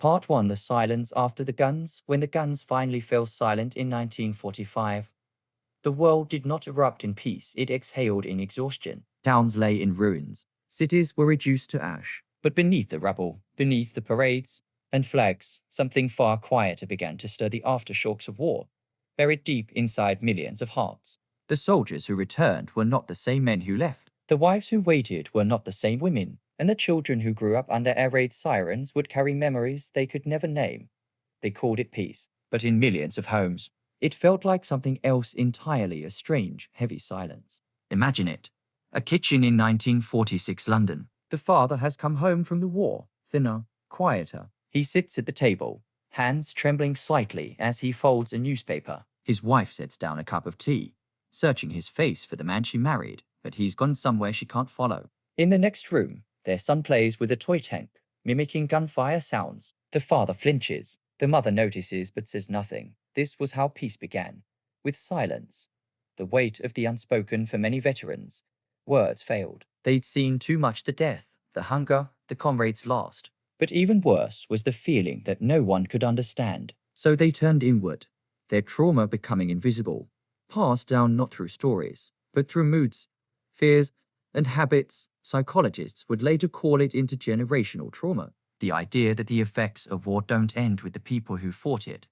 Part 1: The Silence After the Guns. When the guns finally fell silent in 1945, the world did not erupt in peace, it exhaled in exhaustion. Towns lay in ruins. Cities were reduced to ash. But beneath the rubble, beneath the parades and flags, something far quieter began to stir: the aftershocks of war, buried deep inside millions of hearts. The soldiers who returned were not the same men who left. The wives who waited were not the same women. And the children who grew up under air raid sirens would carry memories they could never name. They called it peace. But in millions of homes, it felt like something else entirely: a strange, heavy silence. Imagine it. A kitchen in 1946 London. The father has come home from the war, thinner, quieter. He sits at the table, hands trembling slightly as he folds a newspaper. His wife sets down a cup of tea, searching his face for the man she married, but he's gone somewhere she can't follow. In the next room, their son plays with a toy tank, mimicking gunfire sounds. The father flinches. The mother notices but says nothing. This was how peace began, with silence. The weight of the unspoken for many veterans. Words failed. They'd seen too much: the death, the hunger, the comrades lost. But even worse was the feeling that no one could understand. So they turned inward, their trauma becoming invisible, passed down not through stories, but through moods, fears, and habits. Psychologists would later call it intergenerational trauma. The idea that the effects of war don't end with the people who fought it,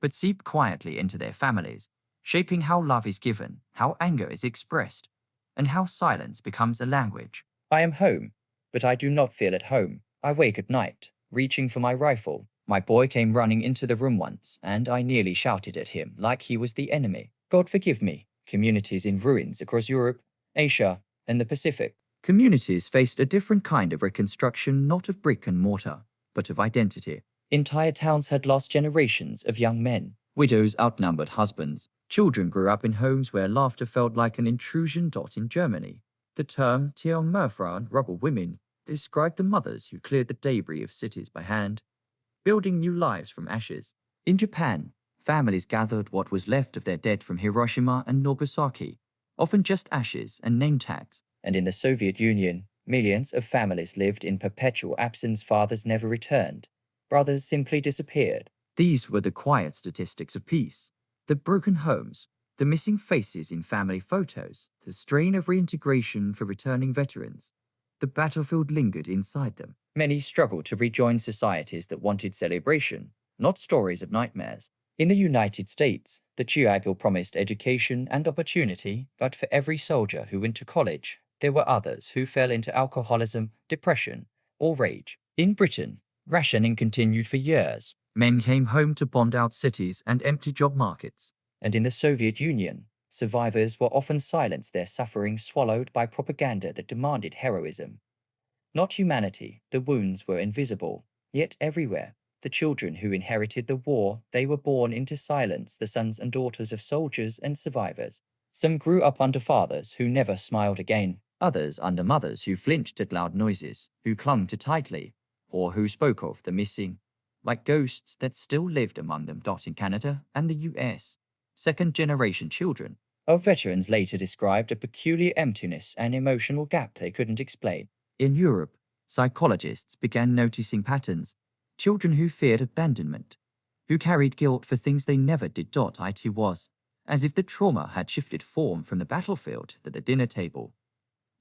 but seep quietly into their families, shaping how love is given, how anger is expressed, and how silence becomes a language. I am home, but I do not feel at home. I wake at night, reaching for my rifle. My boy came running into the room once, and I nearly shouted at him like he was the enemy. God forgive me. Communities in ruins across Europe, Asia, and the Pacific. Communities faced a different kind of reconstruction, not of brick and mortar, but of identity. Entire towns had lost generations of young men. Widows outnumbered husbands. Children grew up in homes where laughter felt like an intrusion. In Germany, the term Tiermörder, rubble women, described the mothers who cleared the debris of cities by hand, building new lives from ashes. In Japan, families gathered what was left of their dead from Hiroshima and Nagasaki, often just ashes and name tags. And in the Soviet Union, millions of families lived in perpetual absence. Fathers never returned. Brothers simply disappeared. These were the quiet statistics of peace. The broken homes, the missing faces in family photos, the strain of reintegration for returning veterans. The battlefield lingered inside them. Many struggled to rejoin societies that wanted celebration, not stories of nightmares. In the United States, the GI Bill promised education and opportunity, but for every soldier who went to college, there were others who fell into alcoholism, depression, or rage. In Britain, rationing continued for years. Men came home to bombed out cities and empty job markets. And in the Soviet Union, survivors were often silenced, their suffering swallowed by propaganda that demanded heroism, not humanity. The wounds were invisible, yet everywhere. The children who inherited the war, they were born into silence, the sons and daughters of soldiers and survivors. Some grew up under fathers who never smiled again, others under mothers who flinched at loud noises, who clung too tightly, or who spoke of the missing, like ghosts that still lived among them. In Canada and the US, second-generation children of veterans later described a peculiar emptiness and emotional gap they couldn't explain. In Europe, psychologists began noticing patterns: children who feared abandonment, who carried guilt for things they never did. It was as if the trauma had shifted form from the battlefield to the dinner table.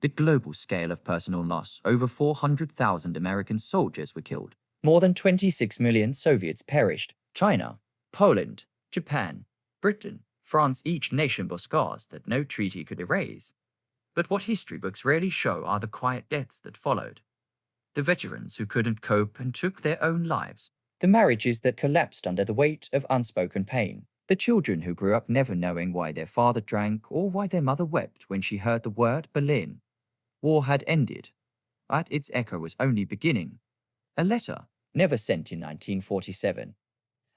The global scale of personal loss: over 400,000 American soldiers were killed. More than 26 million Soviets perished. China, Poland, Japan, Britain, France, each nation bore scars that no treaty could erase. But what history books rarely show are the quiet deaths that followed. The veterans who couldn't cope and took their own lives. The marriages that collapsed under the weight of unspoken pain. The children who grew up never knowing why their father drank or why their mother wept when she heard the word Berlin. War had ended, but its echo was only beginning. A letter, never sent in 1947.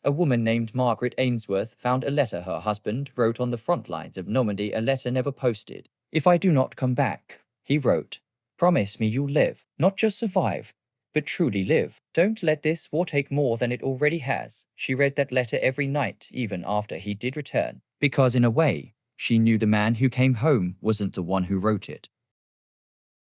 A woman named Margaret Ainsworth found a letter her husband wrote on the front lines of Normandy, a letter never posted. "If I do not come back," he wrote, "promise me you'll live, not just survive, but truly live. Don't let this war take more than it already has." She read that letter every night, even after he did return, because in a way, she knew the man who came home wasn't the one who wrote it.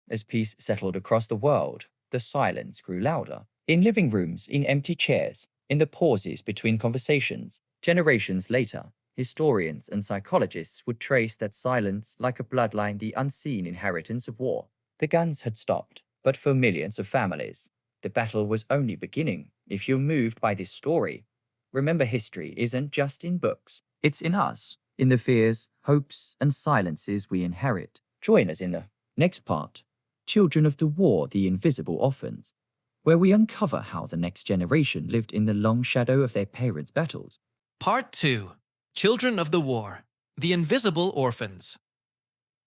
As peace settled across the world, the silence grew louder. In living rooms, in empty chairs, in the pauses between conversations, generations later, historians and psychologists would trace that silence like a bloodline, the unseen inheritance of war. The guns had stopped, but for millions of families, the battle was only beginning. If you're moved by this story, remember history isn't just in books, it's in us, in the fears, hopes, and silences we inherit. Join us in the next part, Children of the War, the Invisible Orphans, where we uncover how the next generation lived in the long shadow of their parents' battles. Part 2. Children of the War, the Invisible Orphans.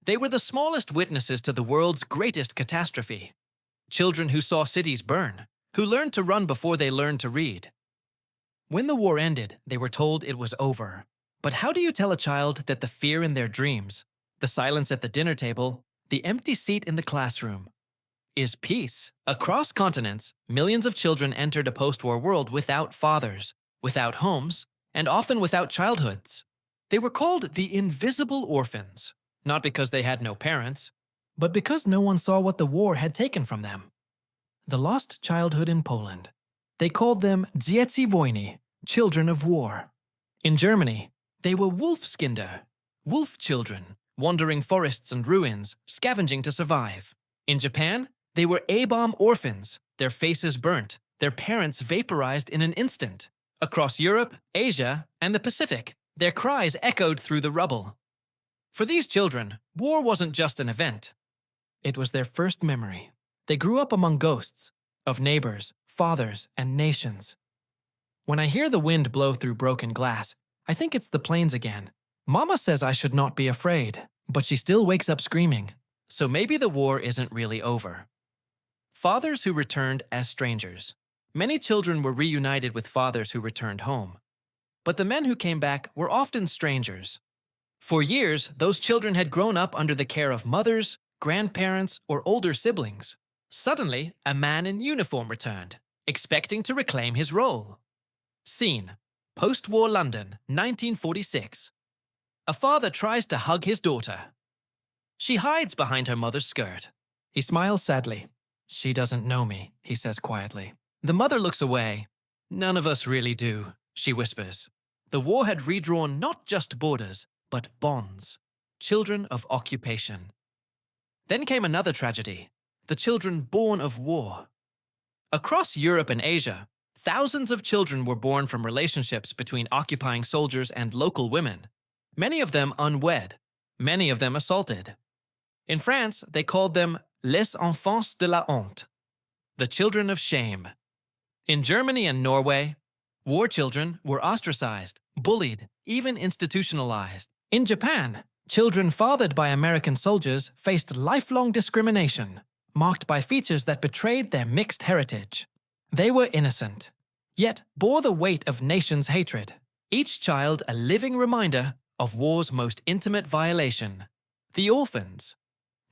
They were the smallest witnesses to the world's greatest catastrophe. Children who saw cities burn, who learned to run before they learned to read. When the war ended, they were told it was over. But how do you tell a child that the fear in their dreams, the silence at the dinner table, the empty seat in the classroom, is peace? Across continents, millions of children entered a post-war world without fathers, without homes, and often without childhoods. They were called the invisible orphans, not because they had no parents, but because no one saw what the war had taken from them. The lost childhood in Poland. They called them Dzieci wojny, children of war. In Germany, they were Wolfskinder, wolf children, wandering forests and ruins, scavenging to survive. In Japan, they were A-bomb orphans, their faces burnt, their parents vaporized in an instant. Across Europe, Asia, and the Pacific, their cries echoed through the rubble. For these children, war wasn't just an event. It was their first memory. They grew up among ghosts of neighbors, fathers, and nations. When I hear the wind blow through broken glass, I think it's the planes again. Mama says I should not be afraid, but she still wakes up screaming. So maybe the war isn't really over. Fathers who returned as strangers. Many children were reunited with fathers who returned home. But the men who came back were often strangers. For years, those children had grown up under the care of mothers, grandparents, or older siblings. Suddenly, a man in uniform returned, expecting to reclaim his role. Scene: post-war London, 1946. A father tries to hug his daughter. She hides behind her mother's skirt. He smiles sadly. "She doesn't know me," he says quietly. The mother looks away. "None of us really do," she whispers. The war had redrawn not just borders, but bonds. Children of occupation. Then came another tragedy. The children born of war. Across Europe and Asia, thousands of children were born from relationships between occupying soldiers and local women. Many of them unwed, many of them assaulted. In France, they called them les enfants de la honte, the children of shame. In Germany and Norway, war children were ostracized, bullied, even institutionalized. In Japan, children fathered by American soldiers faced lifelong discrimination, marked by features that betrayed their mixed heritage. They were innocent, yet bore the weight of nations' hatred, each child a living reminder of war's most intimate violation: the orphans.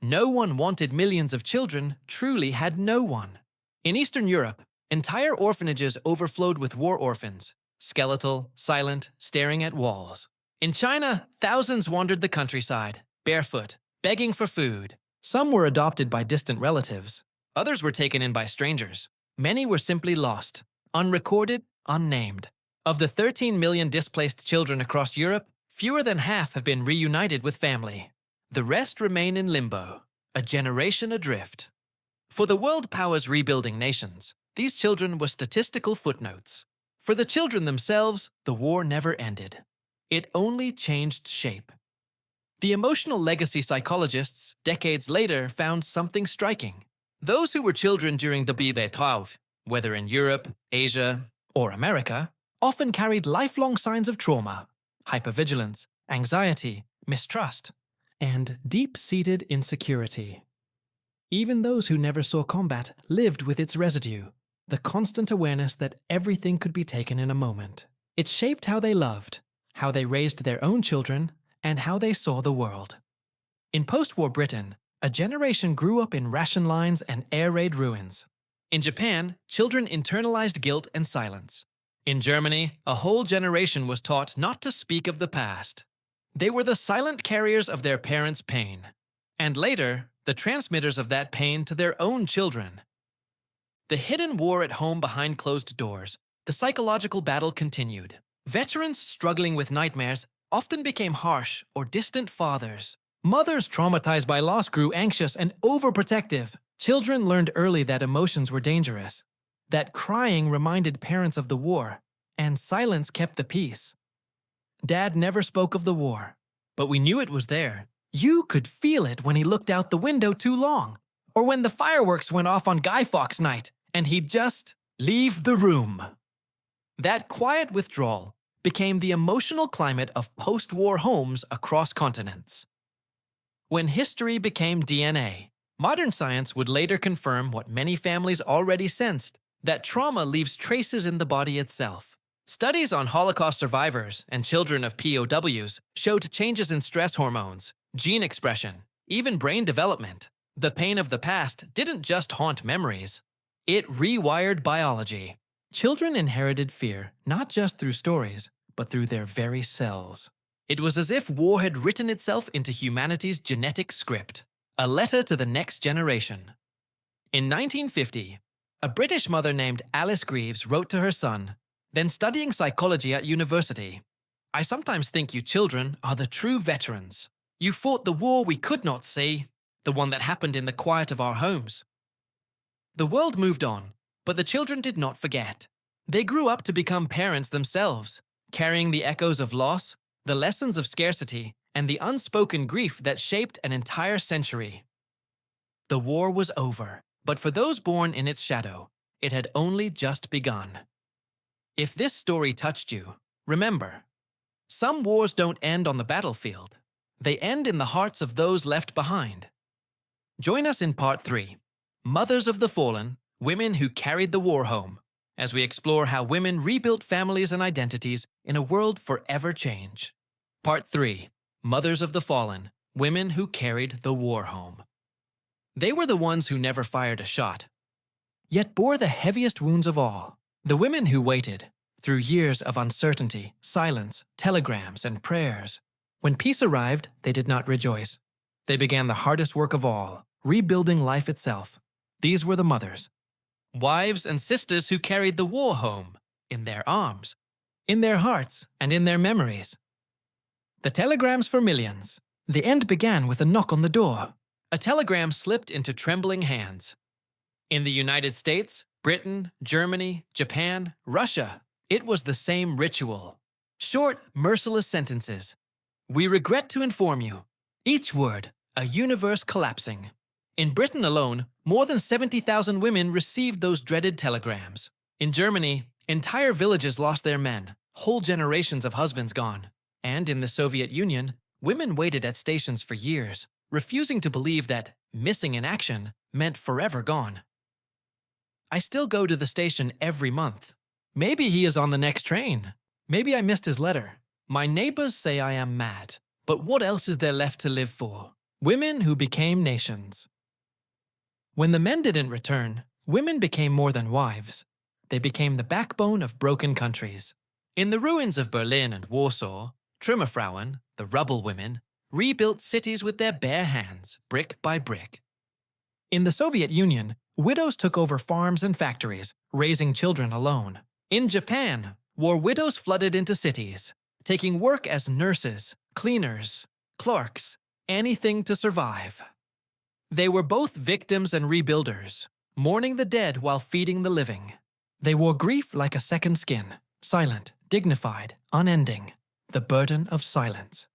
No one wanted millions of children, truly had no one. In Eastern Europe, entire orphanages overflowed with war orphans, skeletal, silent, staring at walls. In China, thousands wandered the countryside, barefoot, begging for food. Some were adopted by distant relatives. Others were taken in by strangers. Many were simply lost, unrecorded, unnamed. Of the 13 million displaced children across Europe, fewer than half have been reunited with family. The rest remain in limbo, a generation adrift. For the world powers rebuilding nations, these children were statistical footnotes. For the children themselves, the war never ended. It only changed shape. The emotional legacy psychologists, decades later, found something striking. Those who were children during WWII, whether in Europe, Asia, or America, often carried lifelong signs of trauma, hypervigilance, anxiety, mistrust, and deep-seated insecurity. Even those who never saw combat lived with its residue, the constant awareness that everything could be taken in a moment. It shaped how they loved, how they raised their own children, and how they saw the world. In post-war Britain, a generation grew up in ration lines and air raid ruins. In Japan, children internalized guilt and silence. In Germany, a whole generation was taught not to speak of the past. They were the silent carriers of their parents' pain, and later, the transmitters of that pain to their own children. The hidden war at home behind closed doors, the psychological battle continued. Veterans struggling with nightmares often became harsh or distant fathers. Mothers traumatized by loss grew anxious and overprotective. Children learned early that emotions were dangerous, that crying reminded parents of the war, and silence kept the peace. Dad never spoke of the war, but we knew it was there. You could feel it when he looked out the window too long, or when the fireworks went off on Guy Fawkes night, and he'd just leave the room. That quiet withdrawal became the emotional climate of post-war homes across continents. When history became DNA, modern science would later confirm what many families already sensed, that trauma leaves traces in the body itself. Studies on Holocaust survivors and children of POWs showed changes in stress hormones, gene expression, even brain development. The pain of the past didn't just haunt memories, it rewired biology. Children inherited fear not just through stories, but through their very cells. It was as if war had written itself into humanity's genetic script, a letter to the next generation. In 1950, a British mother named Alice Greaves wrote to her son, then studying psychology at university, "I sometimes think you children are the true veterans. You fought the war we could not see, the one that happened in the quiet of our homes." The world moved on, but the children did not forget. They grew up to become parents themselves, carrying the echoes of loss, the lessons of scarcity, and the unspoken grief that shaped an entire century. The war was over, but for those born in its shadow, it had only just begun. If this story touched you, remember, some wars don't end on the battlefield. They end in the hearts of those left behind. Join us in Part 3, Mothers of the Fallen, Women Who Carried the War Home, as we explore how women rebuilt families and identities in a world forever changed. Part 3, Mothers of the Fallen, Women Who Carried the War Home. They were the ones who never fired a shot, yet bore the heaviest wounds of all. The women who waited, through years of uncertainty, silence, telegrams, and prayers. When peace arrived, they did not rejoice. They began the hardest work of all, rebuilding life itself. These were the mothers. Wives and sisters who carried the war home, in their arms, in their hearts, and in their memories. The telegrams for millions. The end began with a knock on the door. A telegram slipped into trembling hands. In the United States, Britain, Germany, Japan, Russia, it was the same ritual. Short, merciless sentences. "We regret to inform you." Each word, a universe collapsing. In Britain alone, more than 70,000 women received those dreaded telegrams. In Germany, entire villages lost their men, whole generations of husbands gone. And in the Soviet Union, women waited at stations for years, refusing to believe that missing in action meant forever gone. I still go to the station every month. Maybe he is on the next train. Maybe I missed his letter. My neighbors say I am mad. But what else is there left to live for? Women who became nations. When the men didn't return, women became more than wives. They became the backbone of broken countries. In the ruins of Berlin and Warsaw, Trümmerfrauen, the rubble women, rebuilt cities with their bare hands, brick by brick. In the Soviet Union, widows took over farms and factories, raising children alone. In Japan, war widows flooded into cities, taking work as nurses, cleaners, clerks, anything to survive. They were both victims and rebuilders, mourning the dead while feeding the living. They wore grief like a second skin, silent, dignified, unending, the burden of silence.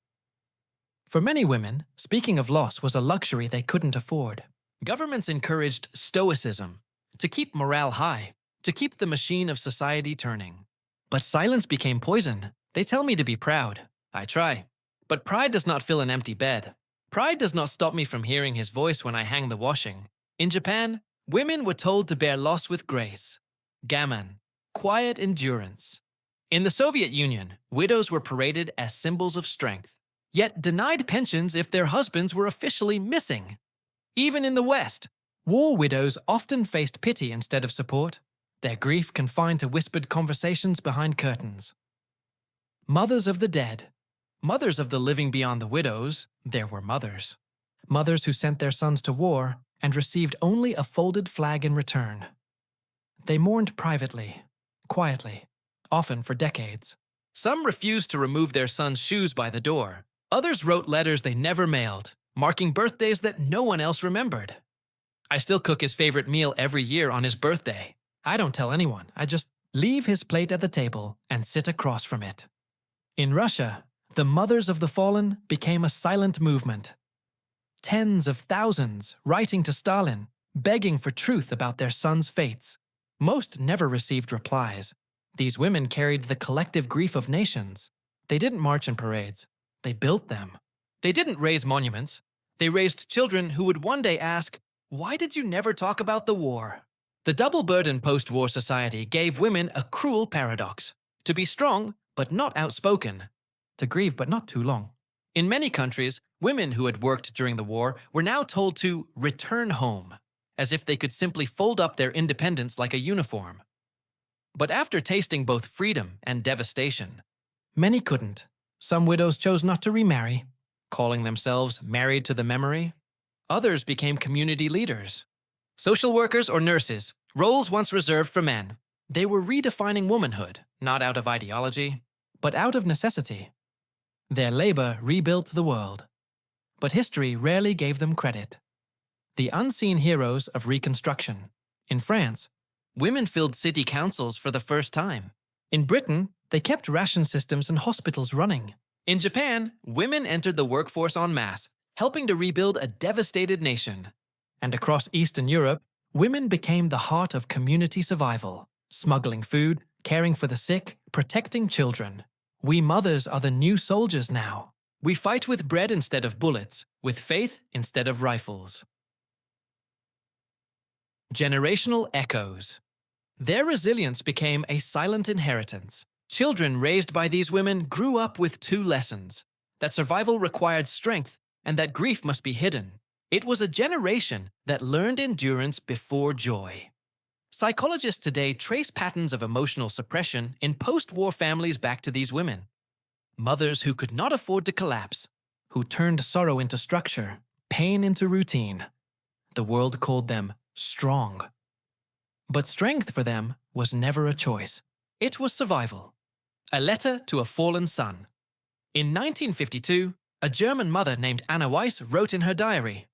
For many women, speaking of loss was a luxury they couldn't afford. Governments encouraged stoicism, to keep morale high, to keep the machine of society turning. But silence became poison. They tell me to be proud. I try. But pride does not fill an empty bed. Pride does not stop me from hearing his voice when I hang the washing. In Japan, women were told to bear loss with grace. Gammon, quiet endurance. In the Soviet Union, widows were paraded as symbols of strength, yet denied pensions if their husbands were officially missing. Even in the West, war widows often faced pity instead of support, their grief confined to whispered conversations behind curtains. Mothers of the dead. Mothers of the living beyond the widows, there were mothers. Mothers who sent their sons to war and received only a folded flag in return. They mourned privately, quietly, often for decades. Some refused to remove their son's shoes by the door. Others wrote letters they never mailed, marking birthdays that no one else remembered. I still cook his favorite meal every year on his birthday. I don't tell anyone, I just leave his plate at the table and sit across from it. In Russia, the Mothers of the Fallen became a silent movement. Tens of thousands writing to Stalin, begging for truth about their sons' fates. Most never received replies. These women carried the collective grief of nations. They didn't march in parades. They built them. They didn't raise monuments. They raised children who would one day ask, "Why did you never talk about the war?" The double burden post-war society gave women a cruel paradox: to be strong, but not outspoken; to grieve, but not too long. In many countries, women who had worked during the war were now told to return home, as if they could simply fold up their independence like a uniform. But after tasting both freedom and devastation, many couldn't. Some widows chose not to remarry, calling themselves married to the memory. Others became community leaders. Social workers or nurses, roles once reserved for men. They were redefining womanhood, not out of ideology, but out of necessity. Their labor rebuilt the world, but history rarely gave them credit. The unseen heroes of Reconstruction. In France, women filled city councils for the first time. In Britain, they kept ration systems and hospitals running. In Japan, women entered the workforce en masse, helping to rebuild a devastated nation. And across Eastern Europe, women became the heart of community survival, smuggling food, caring for the sick, protecting children. We mothers are the new soldiers now. We fight with bread instead of bullets, with faith instead of rifles. Generational echoes. Their resilience became a silent inheritance. Children raised by these women grew up with two lessons: that survival required strength and that grief must be hidden. It was a generation that learned endurance before joy. Psychologists today trace patterns of emotional suppression in post-war families back to these women. Mothers who could not afford to collapse, who turned sorrow into structure, pain into routine. The world called them strong. But strength for them was never a choice. It was survival. A letter to a fallen son. In 1952, a German mother named Anna Weiss wrote in her diary,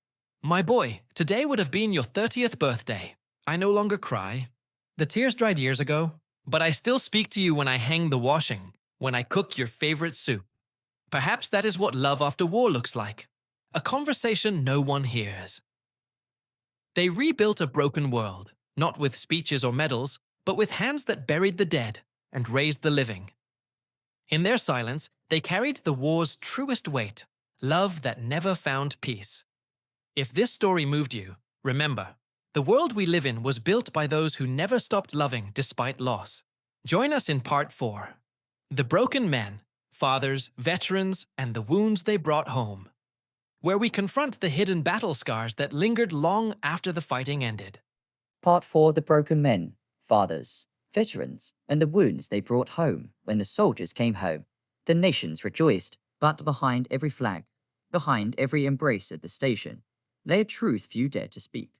"My boy, today would have been your 30th birthday. I no longer cry. The tears dried years ago, but I still speak to you when I hang the washing, when I cook your favorite soup." Perhaps that is what love after war looks like. A conversation no one hears. They rebuilt a broken world, not with speeches or medals, but with hands that buried the dead and raised the living. In their silence, they carried the war's truest weight, love that never found peace. If this story moved you, remember, the world we live in was built by those who never stopped loving despite loss. Join us in Part 4. The Broken Men, Fathers, Veterans, and the Wounds They Brought Home, where we confront the hidden battle scars that lingered long after the fighting ended. Part 4: The Broken Men, Fathers, Veterans, and the Wounds They Brought Home. When the soldiers came home, the nations rejoiced, but behind every flag, behind every embrace at the station, lay a truth few dared to speak.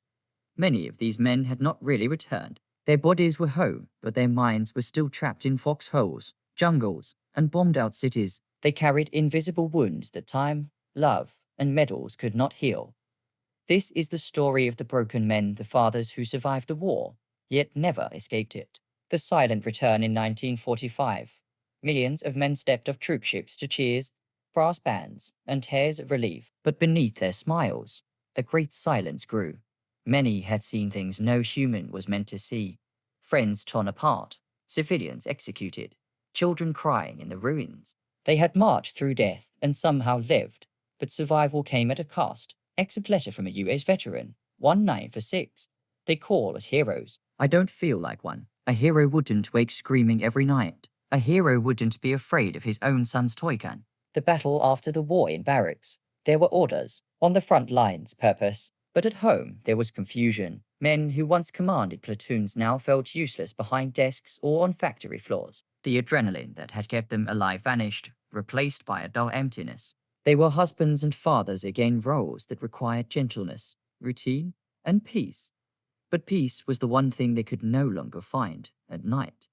Many of these men had not really returned. Their bodies were home, but their minds were still trapped in foxholes, jungles, and bombed-out cities. They carried invisible wounds that time, love, and medals could not heal. This is the story of the broken men, the fathers who survived the war, yet never escaped it. The silent return in 1945. Millions of men stepped off troopships to cheers, brass bands, and tears of relief. But beneath their smiles, a great silence grew. Many had seen things no human was meant to see. Friends torn apart, civilians executed, children crying in the ruins. They had marched through death and somehow lived, but survival came at a cost. Exit letter from a US veteran, 1946. They call us heroes. I don't feel like one. A hero wouldn't wake screaming every night. A hero wouldn't be afraid of his own son's toy gun. The battle after the war in barracks. There were orders. On the front lines, purpose. But at home, there was confusion. Men who once commanded platoons now felt useless behind desks or on factory floors. The adrenaline that had kept them alive vanished, replaced by a dull emptiness. They were husbands and fathers again, roles that required gentleness, routine, and peace. But peace was the one thing they could no longer find at night.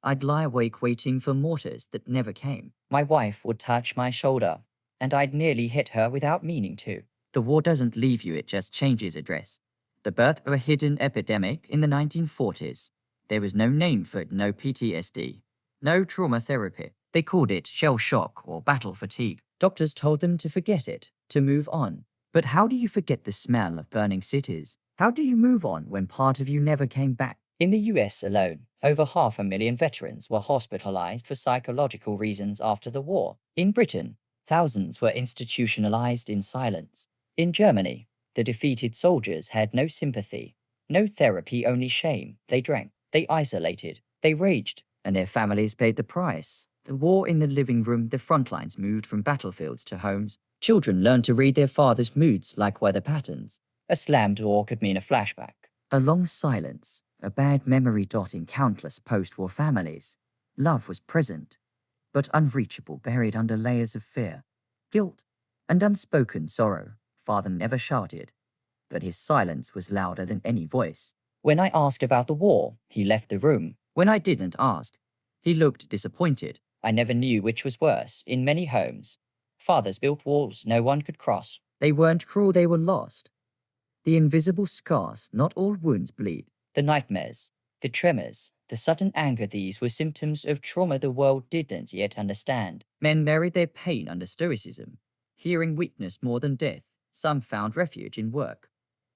I'd lie awake waiting for mortars that never came. My wife would touch my shoulder, and I'd nearly hit her without meaning to. The war doesn't leave you, it just changes address. The birth of a hidden epidemic in the 1940s. There was no name for it, no PTSD, no trauma therapy. They called it shell shock or battle fatigue. Doctors told them to forget it, to move on. But how do you forget the smell of burning cities? How do you move on when part of you never came back? In the US alone, over 500,000 veterans were hospitalized for psychological reasons after the war. In Britain, thousands were institutionalized in silence. In Germany, the defeated soldiers had no sympathy, no therapy, only shame. They drank, they isolated, they raged, and their families paid the price. The war in the living room, the front lines moved from battlefields to homes. Children learned to read their father's moods like weather patterns. A slammed door could mean a flashback. A long silence, a bad memory dotting countless post-war families. Love was present, but unreachable, buried under layers of fear, guilt, and unspoken sorrow. Father never shouted, but his silence was louder than any voice. When I asked about the war, he left the room. When I didn't ask, he looked disappointed. I never knew which was worse. In many homes, fathers built walls no one could cross. They weren't cruel, they were lost. The invisible scars, not all wounds bleed. The nightmares, the tremors, the sudden anger, these were symptoms of trauma the world didn't yet understand. Men buried their pain under stoicism, fearing weakness more than death. Some found refuge in work,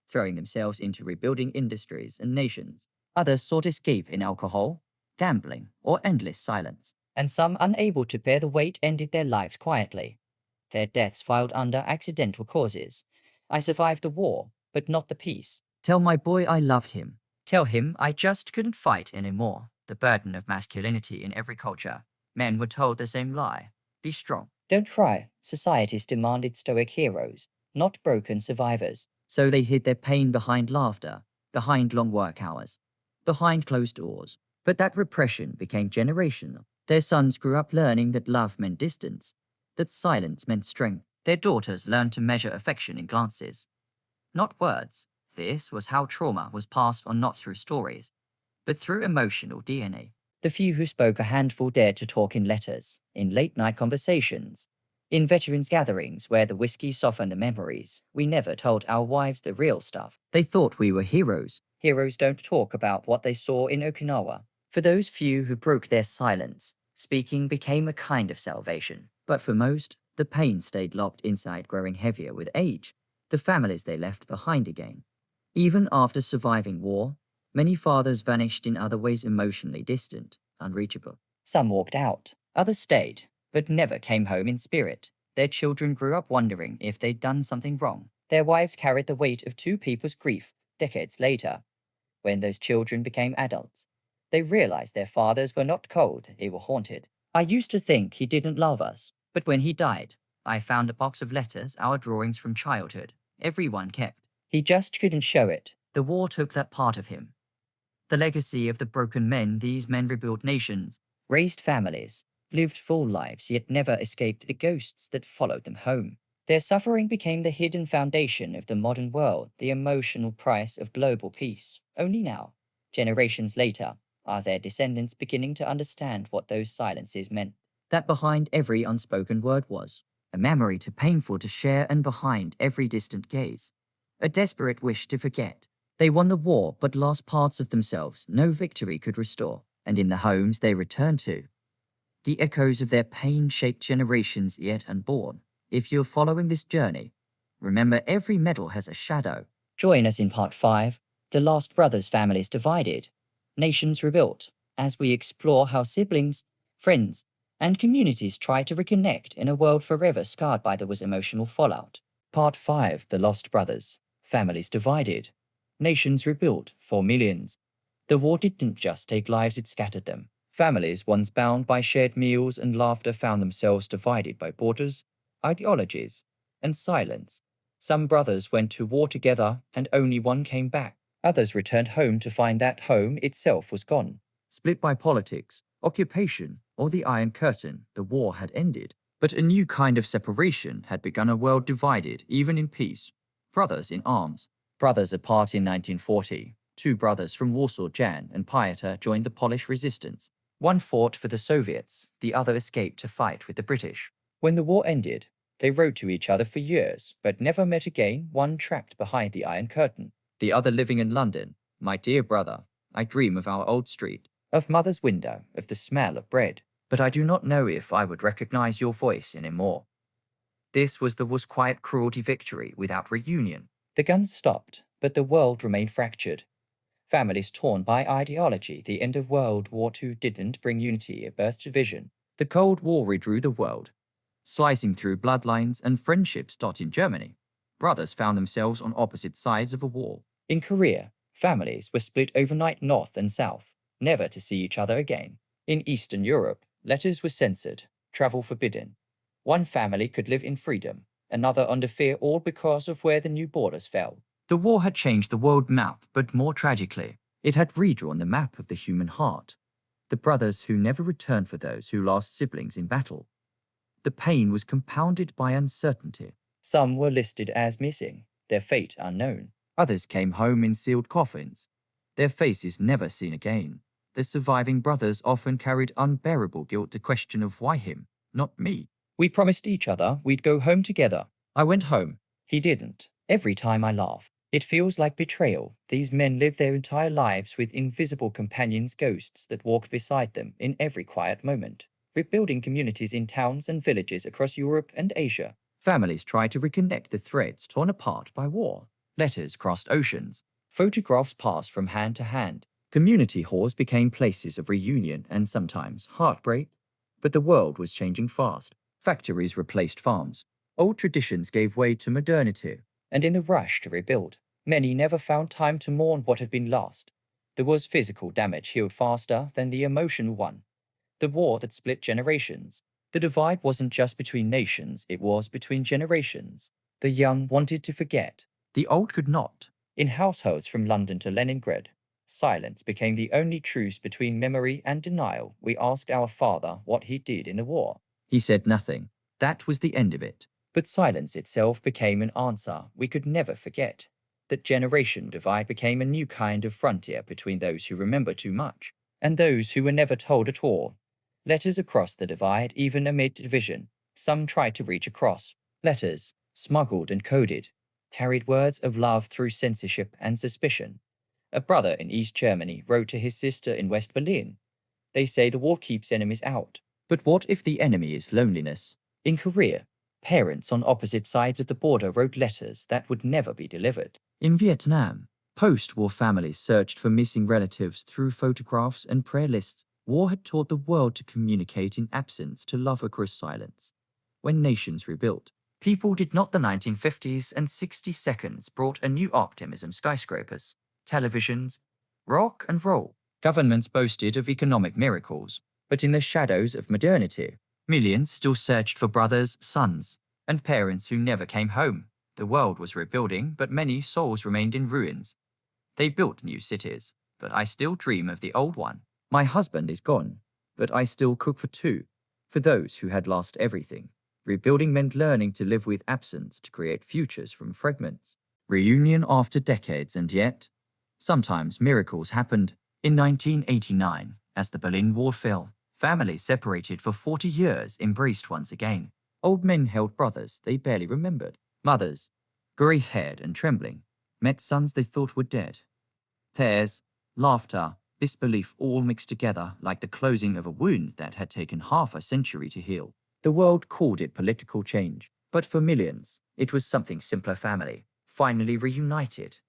throwing themselves into rebuilding industries and nations. Others sought escape in alcohol, gambling, or endless silence. And some, unable to bear the weight, ended their lives quietly. Their deaths filed under accidental causes. I survived the war, but not the peace. Tell my boy I loved him. Tell him I just couldn't fight anymore. The burden of masculinity in every culture. Men were told the same lie. Be strong. Don't cry. Societies demanded stoic heroes, not broken survivors. So they hid their pain behind laughter, behind long work hours, behind closed doors. But that repression became generational. Their sons grew up learning that love meant distance, that silence meant strength. Their daughters learned to measure affection in glances, not words. This was how trauma was passed on, not through stories, but through emotional DNA. The few who spoke a handful dared to talk in letters, in late-night conversations, in veterans' gatherings where the whiskey softened the memories. We never told our wives the real stuff. They thought we were heroes. Heroes don't talk about what they saw in Okinawa. For those few who broke their silence, speaking became a kind of salvation. But for most, the pain stayed locked inside, growing heavier with age. The families they left behind again. Even after surviving war, many fathers vanished in other ways, emotionally distant, unreachable. Some walked out, others stayed, but never came home in spirit. Their children grew up wondering if they'd done something wrong. Their wives carried the weight of two people's grief. Decades later, when those children became adults, they realized their fathers were not cold, they were haunted. I used to think he didn't love us, but when he died, I found a box of letters, our drawings from childhood. Everyone kept. He just couldn't show it. The war took that part of him. The legacy of the broken men. These men rebuilt nations, raised families, lived full lives, yet never escaped the ghosts that followed them home. Their suffering became the hidden foundation of the modern world, the emotional price of global peace. Only now, generations later, are their descendants beginning to understand what those silences meant. That behind every unspoken word was a memory too painful to share, and behind every distant gaze, a desperate wish to forget. They won the war but lost parts of themselves no victory could restore, and in the homes they returned to, the echoes of their pain shaped generations yet unborn. If you're following this journey, remember every medal has a shadow. Join us in part 5, The Lost Brothers, Families Divided, Nations Rebuilt, as we explore how siblings, friends, and communities try to reconnect in a world forever scarred by those emotional fallout. Part 5, The Lost Brothers, Families Divided, Nations Rebuilt for Millions. The war didn't just take lives, it scattered them. Families once bound by shared meals and laughter found themselves divided by borders, ideologies, and silence. Some brothers went to war together and only one came back. Others returned home to find that home itself was gone. Split by politics, occupation, or the Iron Curtain, the war had ended. But a new kind of separation had begun, a world divided, even in peace. Brothers in arms. Brothers apart in 1940. Two brothers from Warsaw, Jan and Piotr, joined the Polish resistance. One fought for the Soviets, the other escaped to fight with the British. When the war ended, they wrote to each other for years, but never met again, one trapped behind the Iron Curtain, the other living in London. My dear brother, I dream of our old street, of mother's window, of the smell of bread, but I do not know if I would recognize your voice anymore. This was the was quiet cruelty victory without reunion. The guns stopped, but the world remained fractured. Families torn by ideology. The end of World War II didn't bring unity, it birthed division. The Cold War redrew the world, slicing through bloodlines and friendships. In Germany, brothers found themselves on opposite sides of a wall. In Korea, families were split overnight north and south, never to see each other again. In Eastern Europe, letters were censored, travel forbidden. One family could live in freedom, another under fear, all because of where the new borders fell. The war had changed the world map, but more tragically, it had redrawn the map of the human heart. The brothers who never returned for those who lost siblings in battle. The pain was compounded by uncertainty. Some were listed as missing, their fate unknown. Others came home in sealed coffins, their faces never seen again. The surviving brothers often carried unbearable guilt, the question of why him, not me. We promised each other we'd go home together. I went home. He didn't. Every time I laugh, it feels like betrayal. These men lived their entire lives with invisible companions, ghosts that walked beside them in every quiet moment, rebuilding communities in towns and villages across Europe and Asia. Families tried to reconnect the threads torn apart by war. Letters crossed oceans. Photographs passed from hand to hand. Community halls became places of reunion and sometimes heartbreak. But the world was changing fast. Factories replaced farms. Old traditions gave way to modernity. And in the rush to rebuild, many never found time to mourn what had been lost. There was physical damage healed faster than the emotional one. The war that split generations. The divide wasn't just between nations, it was between generations. The young wanted to forget. The old could not. In households from London to Leningrad, silence became the only truce between memory and denial. We asked our father what he did in the war. He said nothing. That was the end of it. But silence itself became an answer we could never forget. That generation divide became a new kind of frontier between those who remember too much and those who were never told at all. Letters across the divide, even amid division. Some tried to reach across. Letters, smuggled and coded, carried words of love through censorship and suspicion. A brother in East Germany wrote to his sister in West Berlin. They say the war keeps enemies out. But what if the enemy is loneliness? In Korea, parents on opposite sides of the border wrote letters that would never be delivered. In Vietnam, post-war families searched for missing relatives through photographs and prayer lists. War had taught the world to communicate in absence, to love across silence. When nations rebuilt, people did not. The 1950s and 60 seconds brought a new optimism. Skyscrapers, televisions, rock and roll. Governments boasted of economic miracles. But in the shadows of modernity, millions still searched for brothers, sons, and parents who never came home. The world was rebuilding, but many souls remained in ruins. They built new cities, but I still dream of the old one. My husband is gone, but I still cook for two, for those who had lost everything. Rebuilding meant learning to live with absence, to create futures from fragments. Reunion after decades, and yet, sometimes miracles happened. In 1989, as the Berlin Wall fell, families separated for 40 years embraced once again. Old men held brothers they barely remembered. Mothers, grey-haired and trembling, met sons they thought were dead. Tears, laughter, disbelief all mixed together like the closing of a wound that had taken half a century to heal. The world called it political change, but for millions, it was something simpler: family, finally reunited.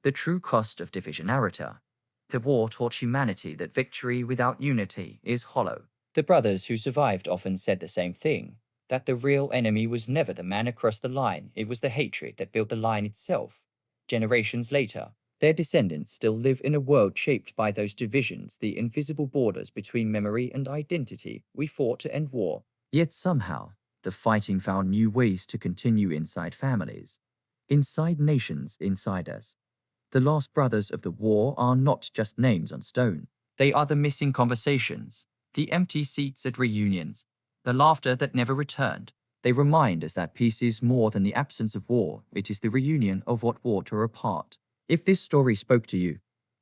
The true cost of division narrator. The war taught humanity that victory without unity is hollow. The brothers who survived often said the same thing, that the real enemy was never the man across the line, it was the hatred that built the line itself. Generations later, their descendants still live in a world shaped by those divisions, the invisible borders between memory and identity. We fought to end war. Yet somehow, the fighting found new ways to continue inside families, inside nations, inside us. The lost brothers of the war are not just names on stone. They are the missing conversations, the empty seats at reunions, the laughter that never returned. They remind us that peace is more than the absence of war. It is the reunion of what war tore apart. If this story spoke to you,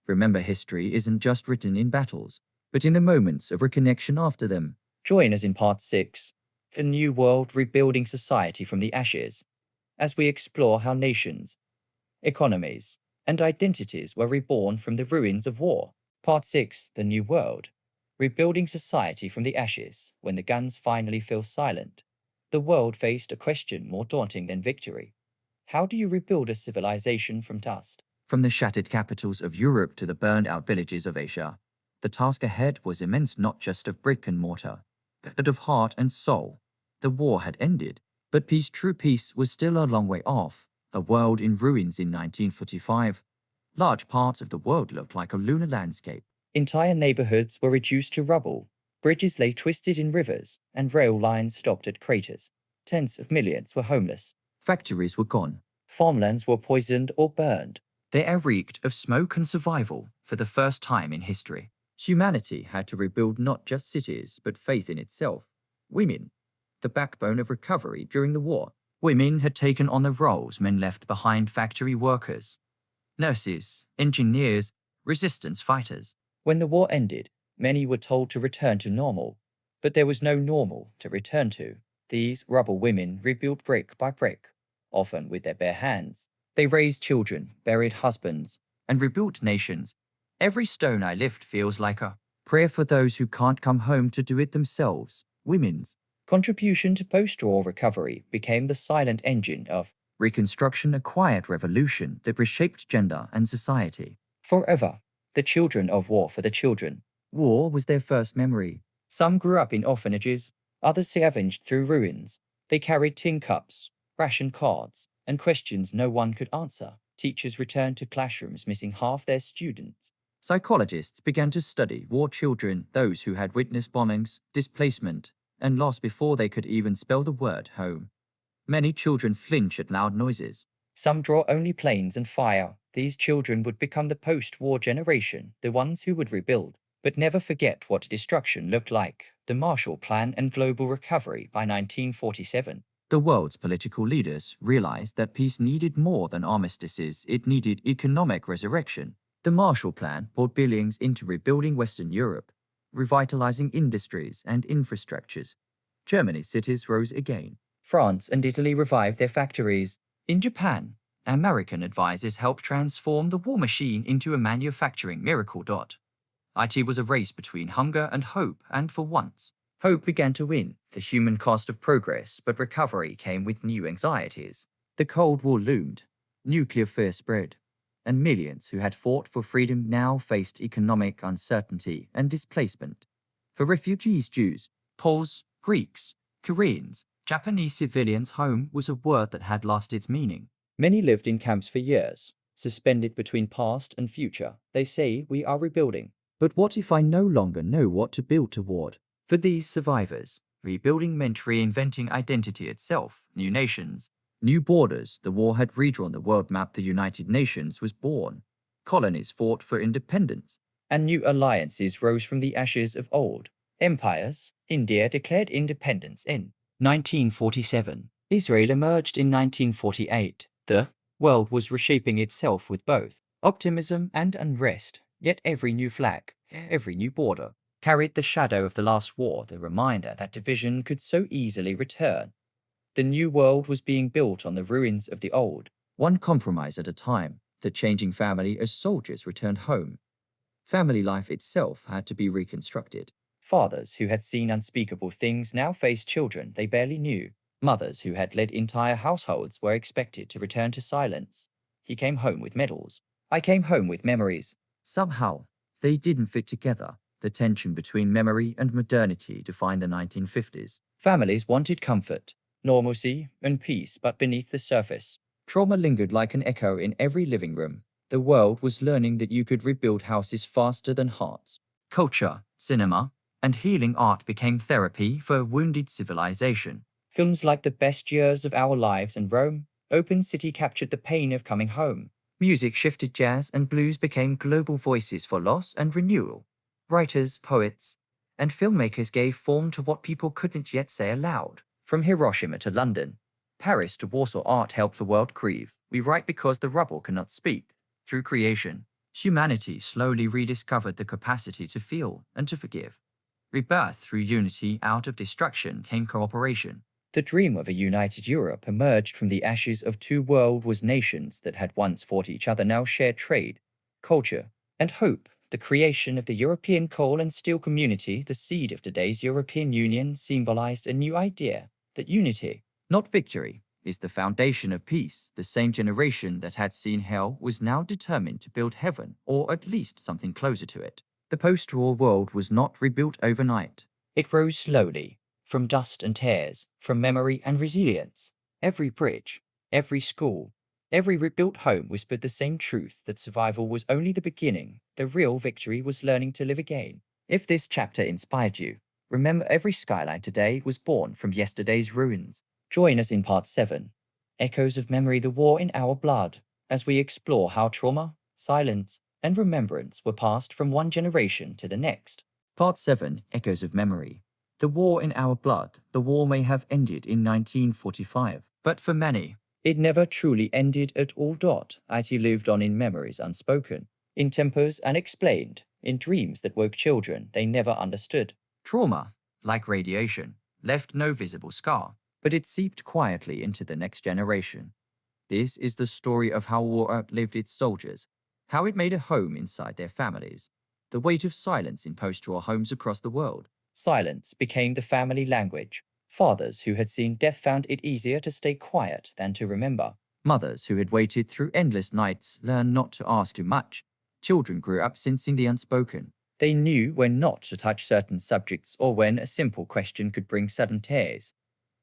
Remember, history isn't just written in battles, but in the moments of reconnection after them. Join us in part 6, A New World Rebuilding Society from the Ashes, as we explore how nations, economies, and identities were reborn from the ruins of war. Part 6, The New World, Rebuilding Society from the Ashes. When the guns finally fell silent, the world faced a question more daunting than victory. How do you rebuild a civilization from dust? From the shattered capitals of Europe to the burned-out villages of Asia, the task ahead was immense, not just of brick and mortar, but of heart and soul. The war had ended, but true peace was still a long way off. A world in ruins in 1945. Large parts of the world looked like a lunar landscape. Entire neighborhoods were reduced to rubble. Bridges lay twisted in rivers, and rail lines stopped at craters. Tens of millions were homeless. Factories were gone. Farmlands were poisoned or burned. The air reeked of smoke and survival for the first time in history. Humanity had to rebuild not just cities, but faith in itself. Women, the backbone of recovery during the war. Women had taken on the roles men left behind: factory workers, nurses, engineers, resistance fighters. When the war ended, many were told to return to normal, but there was no normal to return to. These rebel women rebuilt brick by brick, often with their bare hands. They raised children, buried husbands, and rebuilt nations. Every stone I lift feels like a prayer for those who can't come home to do it themselves. Women's contribution to post-war recovery became the silent engine of Reconstruction, a quiet revolution that reshaped gender and society. Forever, the children of war for the children. War was their first memory. Some grew up in orphanages, others scavenged through ruins. They carried tin cups, ration cards, and questions no one could answer. Teachers returned to classrooms missing half their students. Psychologists began to study war children, those who had witnessed bombings, displacement, and loss before they could even spell the word home. Many children flinch at loud noises. Some draw only planes and fire. These children would become the post-war generation, the ones who would rebuild, but never forget what destruction looked like. The Marshall Plan and global recovery. By 1947, the world's political leaders realized that peace needed more than armistices. It needed economic resurrection. The Marshall Plan poured billions into rebuilding Western Europe, revitalizing industries and infrastructures. Germany's cities rose again. France and Italy revived their factories. In Japan, American advisors helped transform the war machine into a manufacturing miracle. It was a race between hunger and hope, and for once, hope began to win. The human cost of progress, but recovery came with new anxieties. The Cold War loomed. Nuclear fear spread, and millions who had fought for freedom now faced economic uncertainty and displacement. For refugees, Jews, Poles, Greeks, Koreans, Japanese civilians, home was a word that had lost its meaning. Many lived in camps for years, suspended between past and future. They say, we are rebuilding. But what if I no longer know what to build toward? For these survivors, rebuilding meant reinventing identity itself, new nations, new borders. The war had redrawn the world map. The United Nations was born. Colonies fought for independence, and new alliances rose from the ashes of old empires. India declared independence in 1947. Israel emerged in 1948. The world was reshaping itself with both optimism and unrest. Yet every new flag, every new border, carried the shadow of the last war, the reminder that division could so easily return. The new world was being built on the ruins of the old, one compromise at a time. The changing family as soldiers returned home. Family life itself had to be reconstructed. Fathers who had seen unspeakable things now faced children they barely knew. Mothers who had led entire households were expected to return to silence. He came home with medals. I came home with memories. Somehow, they didn't fit together. The tension between memory and modernity defined the 1950s. Families wanted comfort, normalcy, and peace, but beneath the surface, trauma lingered like an echo in every living room. The world was learning that you could rebuild houses faster than hearts. Culture, cinema, and healing art became therapy for a wounded civilization. Films like The Best Years of Our Lives and Rome, Open City captured the pain of coming home. Music shifted. Jazz and blues became global voices for loss and renewal. Writers, poets, and filmmakers gave form to what people couldn't yet say aloud. From Hiroshima to London, Paris to Warsaw, art helped the world grieve. We write because the rubble cannot speak. Through creation, Humanity slowly rediscovered the capacity to feel and to forgive. Rebirth through unity out of destruction came cooperation. The dream of a united Europe emerged from the ashes of two world wars. Nations that had once fought each other now shared trade, culture, and hope. The creation of the European Coal and Steel Community, the seed of today's European Union, symbolized a new idea that unity, not victory, is the foundation of peace. The same generation that had seen hell was now determined to build heaven, or at least something closer to it. The post-war world was not rebuilt overnight. It rose slowly, from dust and tears, from memory and resilience. Every bridge, every school, every rebuilt home whispered the same truth, that survival was only the beginning. The real victory was learning to live again. If this chapter inspired you, remember every skyline today was born from yesterday's ruins. Join us in Part 7, Echoes of Memory, the War in Our Blood, as we explore how trauma, silence, and remembrance were passed from one generation to the next. Part 7, Echoes of Memory. The war in our blood. The war may have ended in 1945, but for many, it never truly ended at all. It lived on in memories unspoken, in tempers unexplained, in dreams that woke children they never understood. Trauma, like radiation, left no visible scar, but it seeped quietly into the next generation. This is the story of how war outlived its soldiers, how it made a home inside their families. The weight of silence in post-war homes across the world. Silence became the family language. Fathers who had seen death found it easier to stay quiet than to remember. Mothers who had waited through endless nights learned not to ask too much. Children grew up sensing the unspoken. They knew when not to touch certain subjects or when a simple question could bring sudden tears.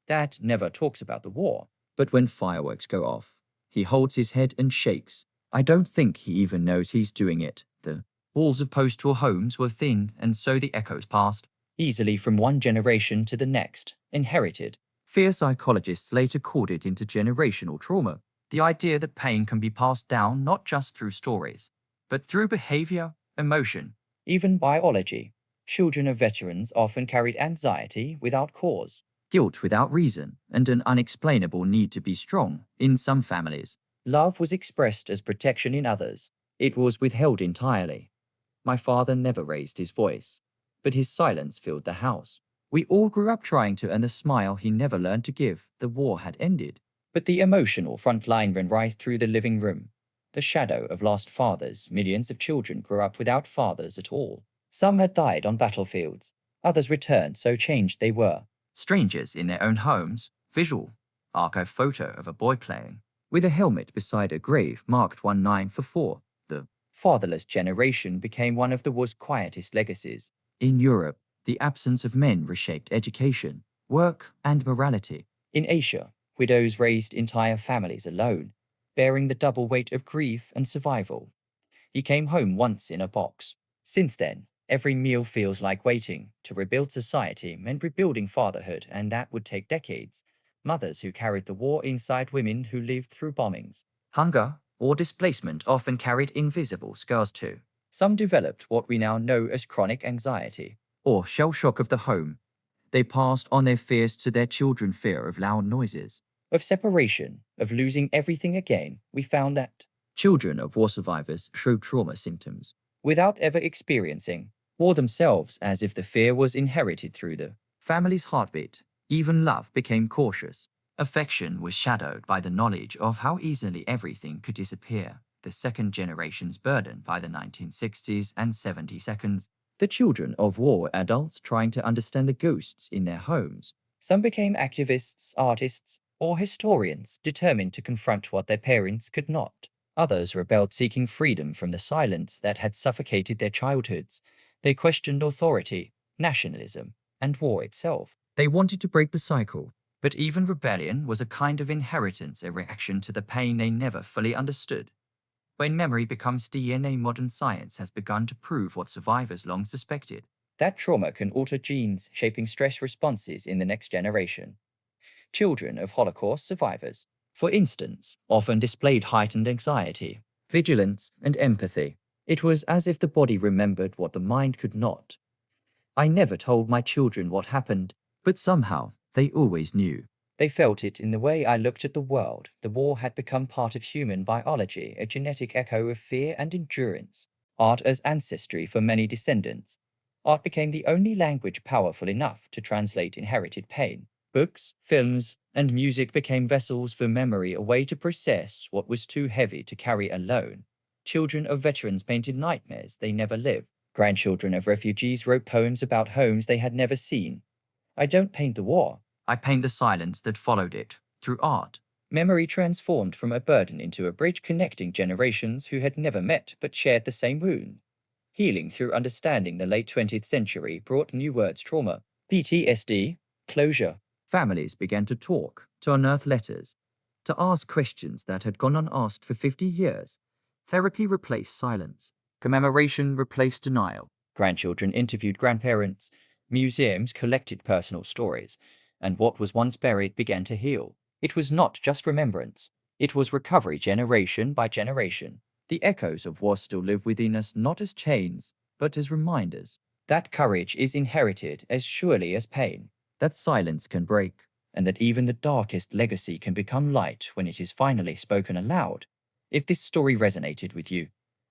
Dad never talks about the war, but when fireworks go off, he holds his head and shakes. I don't think he even knows he's doing it. The walls of post-war homes were thin, and so the echoes passed easily from one generation to the next, inherited. Fear psychologists later called it intergenerational trauma, the idea that pain can be passed down not just through stories, but through behavior, emotion, even biology. Children of veterans often carried anxiety without cause, guilt without reason, and an unexplainable need to be strong. In some families, love was expressed as protection. In others, it was withheld entirely. My father never raised his voice, but his silence filled the house. We all grew up trying to earn the smile he never learned to give. The war had ended, but the emotional front line ran right through the living room. The shadow of lost fathers. Millions of children grew up without fathers at all. Some had died on battlefields, others returned, so changed they were. Strangers in their own homes. Visual archive photo of a boy playing with a helmet beside a grave marked 1944. The fatherless generation became one of the war's quietest legacies. In Europe, the absence of men reshaped education, work, and morality. In Asia, widows raised entire families alone, bearing the double weight of grief and survival. He came home once in a box. Since then, every meal feels like waiting. To rebuild society meant rebuilding fatherhood, and that would take decades. Mothers who carried the war inside, women who lived through bombings, hunger, or displacement often carried invisible scars too. Some developed what we now know as chronic anxiety, or shell shock of the home. They passed on their fears to their children, fear of loud noises, of separation, of losing everything again. We found that children of war survivors showed trauma symptoms without ever experiencing war themselves, as if the fear was inherited through the family's heartbeat. Even love became cautious. Affection was shadowed by the knowledge of how easily everything could disappear. The second generation's burden by the 1960s and 70s. The children of war adults trying to understand the ghosts in their homes. Some became activists, artists, or historians determined to confront what their parents could not. Others rebelled, seeking freedom from the silence that had suffocated their childhoods. They questioned authority, nationalism, and war itself. They wanted to break the cycle, but even rebellion was a kind of inheritance, a reaction to the pain they never fully understood. When memory becomes DNA, modern science has begun to prove what survivors long suspected, that trauma can alter genes, shaping stress responses in the next generation. Children of Holocaust survivors, for instance, often displayed heightened anxiety, vigilance, and empathy. It was as if the body remembered what the mind could not. I never told my children what happened, but somehow they always knew. They felt it in the way I looked at the world. The war had become part of human biology, a genetic echo of fear and endurance. Art as ancestry for many descendants. Art became the only language powerful enough to translate inherited pain. Books, films, and music became vessels for memory, a way to process what was too heavy to carry alone. Children of veterans painted nightmares they never lived. Grandchildren of refugees wrote poems about homes they had never seen. I don't paint the war. I paint the silence that followed it. Through art, memory transformed from a burden into a bridge connecting generations who had never met but shared the same wound. Healing through understanding. The late 20th century brought new words: trauma, PTSD, closure. Families began to talk, to unearth letters, to ask questions that had gone unasked for 50 years. Therapy replaced silence. Commemoration replaced denial. Grandchildren interviewed grandparents. Museums collected personal stories, and what was once buried began to heal. It was not just remembrance, it was recovery generation by generation. The echoes of war still live within us, not as chains, but as reminders. That courage is inherited as surely as pain, that silence can break, and that even the darkest legacy can become light when it is finally spoken aloud. If this story resonated with you,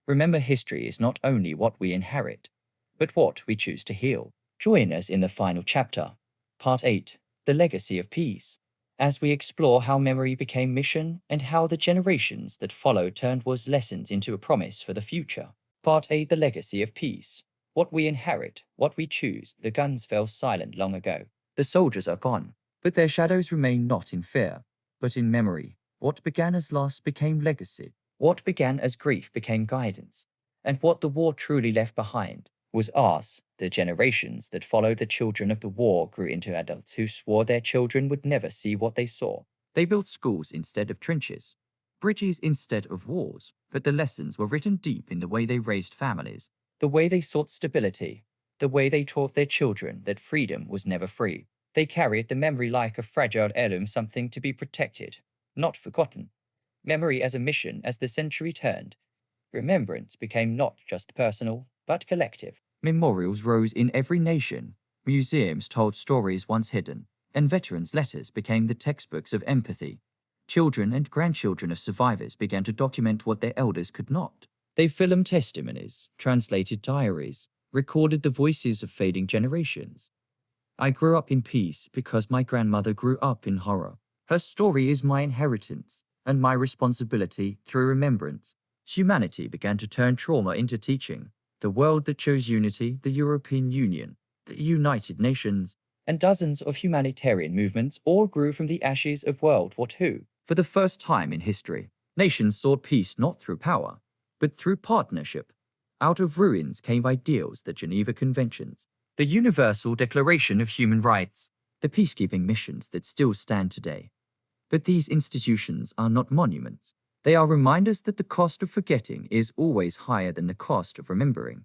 remember, history is not only what we inherit, but what we choose to heal. Join us in the final chapter, Part 8, The Legacy of Peace, as we explore how memory became mission and how the generations that followed turned was lessons into a promise for the future. Part 8, The Legacy of Peace. What we inherit, what we choose. The guns fell silent long ago. The soldiers are gone, but their shadows remain, not in fear, but in memory. What began as loss became legacy. What began as grief became guidance. And what the war truly left behind was ours. The generations that followed the children of the war grew into adults who swore their children would never see what they saw. They built schools instead of trenches, bridges instead of walls, but the lessons were written deep in the way they raised families, the way they sought stability, the way they taught their children that freedom was never free. They carried the memory like a fragile heirloom, something to be protected, not forgotten. Memory as a mission. As the century turned, remembrance became not just personal, but collective. Memorials rose in every nation. Museums told stories once hidden, and veterans' letters became the textbooks of empathy. Children and grandchildren of survivors began to document what their elders could not. They filmed testimonies, translated diaries, recorded the voices of fading generations. I grew up in peace because my grandmother grew up in horror. Her story is my inheritance and my responsibility. Through remembrance, humanity began to turn trauma into teaching. The world that chose unity, the European Union, the United Nations, and dozens of humanitarian movements all grew from the ashes of World War II. For the first time in history, nations sought peace not through power, but through partnership. Out of ruins came ideals: the Geneva Conventions, the Universal Declaration of Human Rights, the peacekeeping missions that still stand today. But these institutions are not monuments. They are reminders that the cost of forgetting is always higher than the cost of remembering.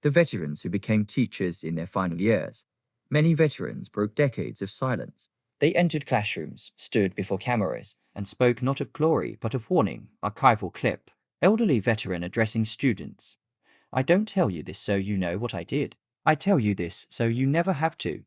The veterans who became teachers in their final years. Many veterans broke decades of silence. They entered classrooms, stood before cameras, and spoke not of glory but of warning. Archival clip. Elderly veteran addressing students. I don't tell you this so you know what I did. I tell you this so you never have to.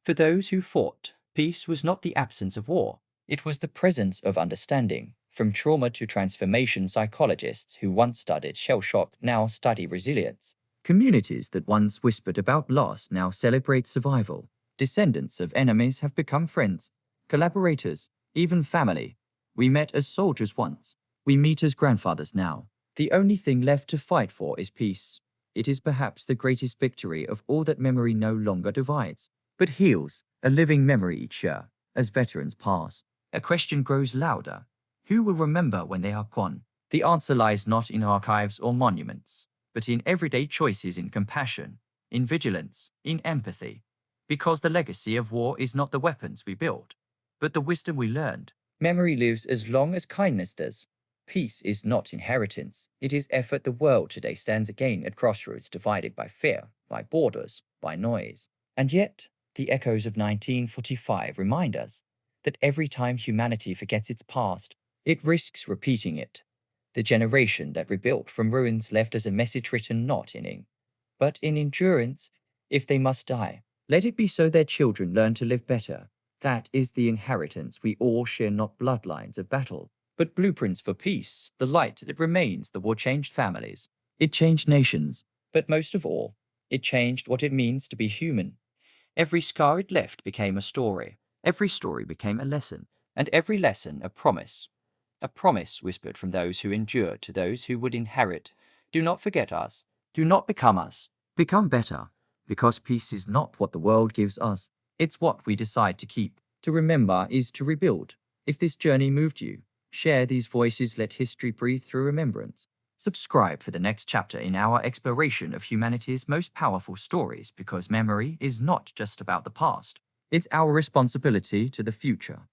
For those who fought, peace was not the absence of war. It was the presence of understanding. From trauma to transformation, psychologists who once studied shell shock now study resilience. Communities that once whispered about loss now celebrate survival. Descendants of enemies have become friends, collaborators, even family. We met as soldiers once. We meet as grandfathers now. The only thing left to fight for is peace. It is perhaps the greatest victory of all that memory no longer divides, but heals, a living memory each year. As veterans pass, a question grows louder. Who will remember when they are gone? The answer lies not in archives or monuments, but in everyday choices, in compassion, in vigilance, in empathy. Because the legacy of war is not the weapons we build, but the wisdom we learned. Memory lives as long as kindness does. Peace is not inheritance, it is effort. The world today stands again at crossroads, divided by fear, by borders, by noise. And yet, the echoes of 1945 remind us that every time humanity forgets its past, it risks repeating it. The generation that rebuilt from ruins left us a message written not in ink, but in endurance. If they must die, let it be so their children learn to live better. That is the inheritance we all share, not bloodlines of battle, but blueprints for peace. The light that remains. The war changed families. It changed nations. But most of all, it changed what it means to be human. Every scar it left became a story. Every story became a lesson. And every lesson a promise. A promise whispered from those who endured to those who would inherit. Do not forget us. Do not become us. Become better. Because peace is not what the world gives us. It's what we decide to keep. To remember is to rebuild. If this journey moved you, share these voices. Let history breathe through remembrance. Subscribe for the next chapter in our exploration of humanity's most powerful stories, because memory is not just about the past. It's our responsibility to the future.